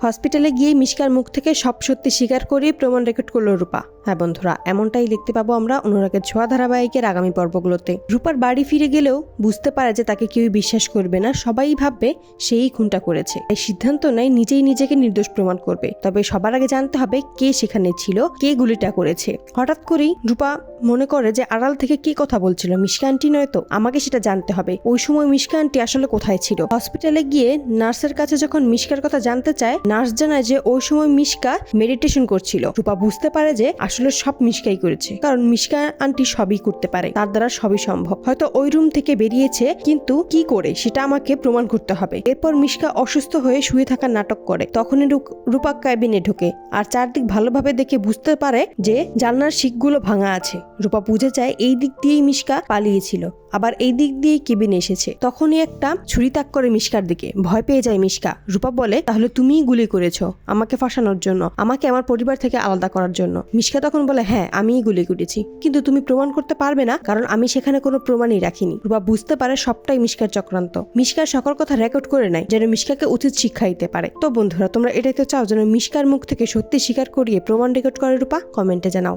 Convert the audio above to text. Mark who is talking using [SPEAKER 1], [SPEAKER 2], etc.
[SPEAKER 1] হসপিটালে গিয়ে মিশকার মুখ থেকে সব সত্যি স্বীকার করে প্রমাণ রেকর্ড করলো রূপা। হ্যাঁ বন্ধুরা, এমনটাই দেখতে পাবো আমরা অনুরাগের ছোঁয়া ধারাবাহিকের আগামী পর্বগুলোতে। রূপার বাড়ি ফিরে গেলেও বুঝতে পারে যে তাকে কেউ বিশ্বাস করবে না, সবাই ভাববে সেই খুনটা করেছে। এই সিদ্ধান্ত নেয় নিজেই নিজেকে নির্দোষ প্রমাণ করবে। তবে সবার আগে জানতে হবে কে সেখানে ছিল, কে গুলিটা করেছে। হঠাৎ করেই রূপা মনে করে যে আড়াল থেকে কে কথা বলছিল, মিশকা আন্টি নয় তো? আমাকে সেটা জানতে হবে। ওই সময় মিশকা আন্টি আসলে কোথায় ছিল? হসপিটালে গিয়ে নার্সের কাছে যখন মিশকার কথা জানতে চায়, নার্স জানায় যে ওই সময় মিশকা মেডিটেশন করছিল। রূপা বুঝতে পারে যে আসলে সব মিশকাই করেছে, কারণ মিশকা আন্টি সবই করতে পারে, তার দ্বারা সবই সম্ভব। হয়তো ওই রুম থেকে বেরিয়েছে, কিন্তু কি করে সেটা আমাকে প্রমাণ করতে হবে। এরপর মিশকা অসুস্থ হয়ে শুয়ে থাকার নাটক করে। তখনই রূপা ক্যাবিনে ঢোকে আর চারদিক ভালোভাবে দেখে বুঝতে পারে যে জানলার শিকগুলো ভাঙা আছে। রূপা বুঝে যায় এই দিক দিয়েই মিশকা পালিয়েছিল, আবার এই দিক দিয়েই কেবিনে এসেছে। তখনই একটা ছুরি তাক করে মিশকার দিকে। ভয় পেয়ে যায় মিশকা। রূপা বলে, তাহলে তুমিই গুলি করেছো আমাকে ফাঁসানোর জন্য, আমাকে আমার পরিবার থেকে আলাদা করার জন্য। মিশকা তখন বলে, হ্যাঁ আমিই গুলি করেছি, কিন্তু তুমি প্রমাণ করতে পারবে না, কারণ আমি সেখানে কোনো প্রমাণই রাখিনি। রূপা বুঝতে পারে সবটাই মিশকার চক্রান্ত। মিশকার সকল কথা রেকর্ড করে নেয় যেন মিশকাকে উচিত শিক্ষা দিতে পারে। তো বন্ধুরা, তোমরা এটাই তো চাও যেন মিশকার মুখ থেকে সত্যি স্বীকার করিয়ে প্রমাণ রেকর্ড করে রূপা? কমেন্টে জানাও।